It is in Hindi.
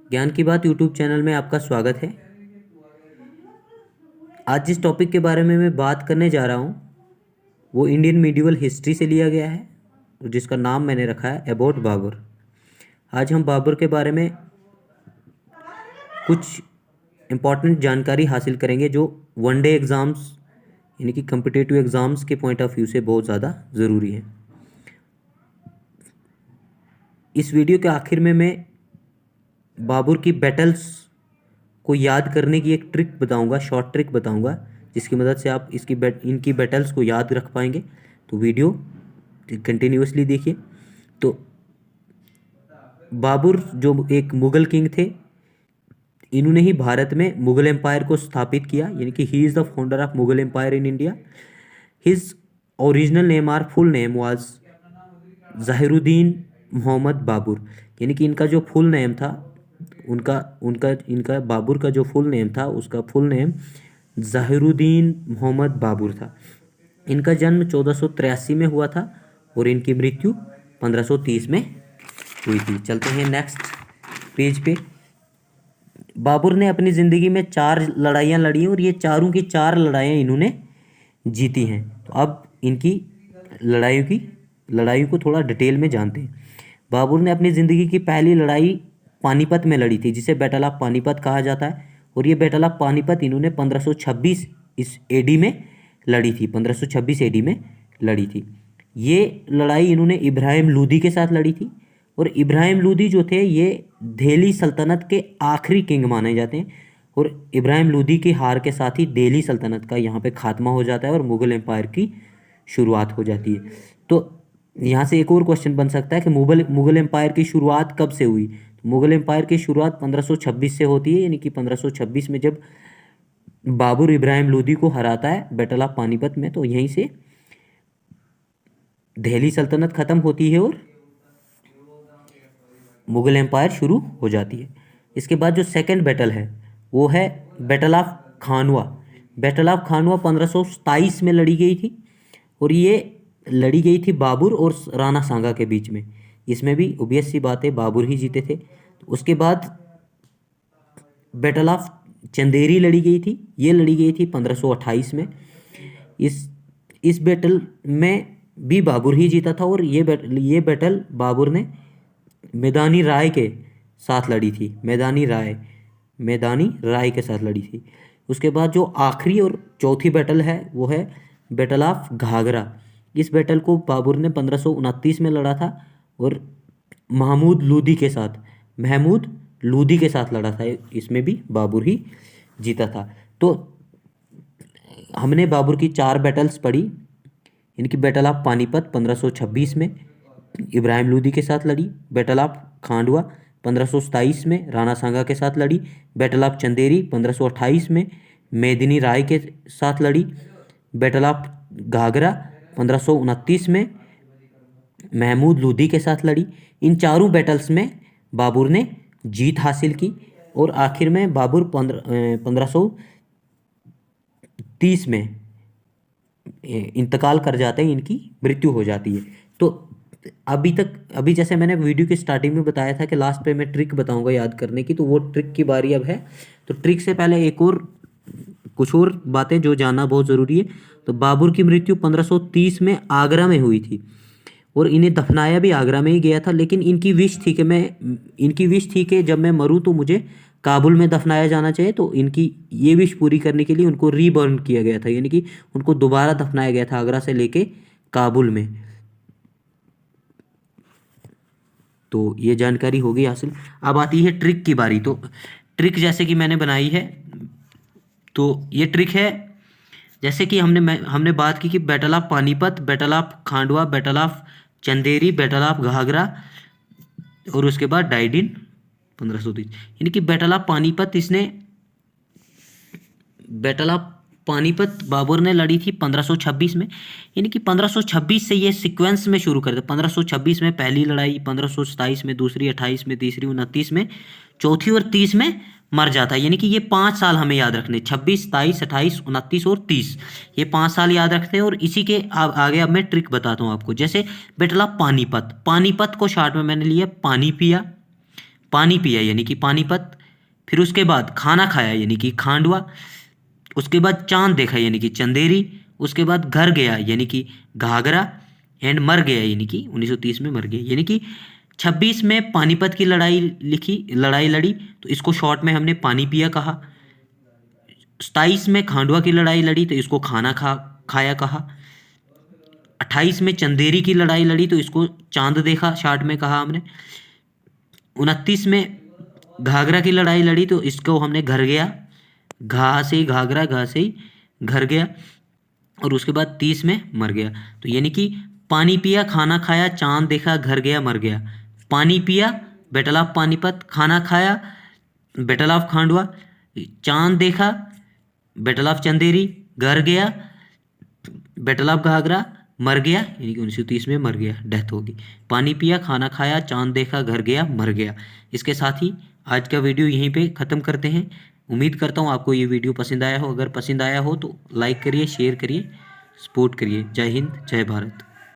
ज्ञान की बात यूट्यूब चैनल में आपका स्वागत है। आज जिस टॉपिक के बारे में मैं बात करने जा रहा हूँ वो इंडियन मीडिवल हिस्ट्री से लिया गया है, जिसका नाम मैंने रखा है अबाउट बाबर। आज हम बाबर के बारे में कुछ इम्पॉर्टेंट जानकारी हासिल करेंगे जो वन डे एग्ज़ाम्स यानी कि कम्पिटिटिव एग्ज़ाम्स के पॉइंट ऑफ व्यू से बहुत ज़्यादा ज़रूरी है। इस वीडियो के आखिर में मैं बाबर की बैटल्स को याद करने की एक ट्रिक बताऊंगा, शॉर्ट ट्रिक बताऊंगा, जिसकी मदद से आप इनकी बैटल्स को याद रख पाएंगे। तो वीडियो कंटिन्यूअसली देखिए। तो बाबर जो एक मुग़ल किंग थे, इन्होंने ही भारत में मुग़ल एम्पायर को स्थापित किया, यानी कि he is the founder of Mughal empire in India. His original name or full name was Zahiruddin Muhammad Babur, यानी कि इनका जो फुल नेम था उनका उनका इनका बाबर का जो फुल नेम था उसका फुल नेम ज़हीरुद्दीन मोहम्मद बाबर था। इनका जन्म 1483 में हुआ था और इनकी मृत्यु 1530 में हुई थी। चलते हैं नेक्स्ट पेज पे। बाबर ने अपनी ज़िंदगी में 4 लड़ाइयाँ लड़ी और ये चारों की 4 लड़ाइयाँ इन्होंने जीती हैं। तो अब इनकी लड़ाइयों को थोड़ा डिटेल में जानते हैं। बाबर ने अपनी ज़िंदगी की पहली लड़ाई पानीपत में लड़ी थी, जिसे बैटल ऑफ पानीपत कहा जाता है। और ये बैटल ऑफ पानीपत इन्होंने 1526 इस एडी में लड़ी थी, 1526 एडी में लड़ी थी। ये लड़ाई इन्होंने इब्राहिम लोदी के साथ लड़ी थी। और इब्राहिम लोदी जो थे ये दिल्ली सल्तनत के आखिरी किंग माने जाते हैं। और इब्राहिम लोदी की हार के साथ ही दिल्ली सल्तनत का यहाँ पे खात्मा हो जाता है और मुग़ल एम्पायर की शुरुआत हो जाती है। तो यहाँ से एक और क्वेश्चन बन सकता है कि मुग़ल एम्पायर की शुरुआत कब से हुई। तो मुग़ल एम्पायर की शुरुआत 1526 से होती है, यानी कि 1526 में जब बाबर इब्राहिम लोदी को हराता है बैटल ऑफ पानीपत में, तो यहीं से दिल्ली सल्तनत ख़त्म होती है और मुग़ल एम्पायर शुरू हो जाती है। इसके बाद जो सेकंड बैटल है वो है battle of Khanwa. Battle of Khanwa 1527 में लड़ी गई थी और ये लड़ी गई थी बाबर और राणा सांगा के बीच में। इसमें भी ऑब्वियस सी बात है बाबर ही जीते थे। उसके बाद बैटल ऑफ चंदेरी लड़ी गई थी, ये लड़ी गई थी 1528 में। इस बैटल में भी बाबर ही जीता था और ये बैटल बाबर ने मैदानी राय के साथ लड़ी थी, मैदानी राय के साथ लड़ी थी। उसके बाद जो आखिरी और चौथी बैटल है वो है बैटल ऑफ घाघरा। इस बैटल को बाबर ने 1529 में लड़ा था और महमूद लोदी के साथ लड़ा था। इसमें भी बाबर ही जीता था। तो हमने बाबर की 4 बैटल्स पढ़ी। इनकी बैटल ऑफ पानीपत 1526 में इब्राहिम लोदी के साथ लड़ी, बैटल ऑफ खांडवा 1527 में राणा सांगा के साथ लड़ी, बैटल ऑफ चंदेरी 1528 में मेदिनी राय के साथ लड़ी, बैटल ऑफ घाघरा 1529 में महमूद लोदी के साथ लड़ी। इन चारों बैटल्स में बाबर ने जीत हासिल की और आखिर में बाबर 1530 में इंतकाल कर जाते हैं, इनकी मृत्यु हो जाती है। तो अभी जैसे मैंने वीडियो की स्टार्टिंग में बताया था कि लास्ट पे मैं ट्रिक बताऊंगा याद करने की, तो वो ट्रिक की बारी अब है। तो ट्रिक से पहले कुछ और बातें जो जानना बहुत ज़रूरी है। तो बाबर की मृत्यु 1530 में आगरा में हुई थी और इन्हें दफनाया भी आगरा में ही गया था। लेकिन इनकी विश थी कि जब मैं मरूं तो मुझे काबुल में दफनाया जाना चाहिए। तो इनकी ये विश पूरी करने के लिए उनको रीबर्न किया गया था, यानी कि उनको दोबारा दफनाया गया था आगरा से लेके काबुल में। तो ये जानकारी हो गई हासिल। अब आती है ट्रिक की बारी। तो ट्रिक जैसे कि मैंने बनाई है, तो ये ट्रिक है जैसे कि हमने बात की कि battle of Panipat, battle of Khandwa, battle of Chanderi, battle of Ghaghra और उसके बाद डाइड इन 1530। यानी कि बैटल ऑफ पानीपत बाबर ने लड़ी थी 1526 में। यानी कि 1526 से ये सीक्वेंस में शुरू करते, 1526 में पहली लड़ाई, 1527 में दूसरी, 28 में तीसरी, 29 में चौथी और 30 में मर जाता है। यानी कि ये 5 साल हमें याद रखने, 26, 27, 28, 29 और 30, ये 5 साल याद रखते हैं। और इसी के आगे अब मैं ट्रिक बताता हूँ आपको। जैसे बैटल ऑफ पानीपत को शॉर्ट में मैंने लिया पानी पिया, पानी पिया यानी कि पानीपत, फिर उसके बाद खाना खाया यानी कि खांडवा, उसके बाद चांद देखा यानी कि चंदेरी, उसके बाद घर गया यानी कि घाघरा, एंड मर गया यानी कि 1930 में मर गया। यानी कि 26 में पानीपत की लड़ाई लड़ी, तो इसको शॉर्ट में हमने पानी पिया कहा। 27 में खांडवा की लड़ाई लड़ी, तो इसको खाया कहा। 28 में चंदेरी की लड़ाई लड़ी, तो इसको चांद देखा शॉर्ट में कहा हमने। 29 में घाघरा की लड़ाई लड़ी, तो इसको हमने घर गया, घा से ही घाघरा, घा से ही घर गया। और उसके बाद 30 में मर गया। तो यानी कि पानी पिया, खाना खाया, चांद देखा, घर गया, मर गया। पानी पिया, बैटल ऑफ पानीपत, खाना खाया, बैटल ऑफ खांडवा, चांद देखा, बैटल ऑफ चंदेरी, घर गया, बैटल ऑफ घाघरा, मर गया यानी कि 1930 में मर गया, डेथ होगी। पानी पिया, खाना खाया, चांद देखा, घर गया, मर गया। इसके साथ ही आज का वीडियो यहीं पे ख़त्म करते हैं। उम्मीद करता हूँ आपको ये वीडियो पसंद आया हो। अगर पसंद आया हो तो लाइक करिए, शेयर करिए, सपोर्ट करिए। जय हिंद, जय भारत।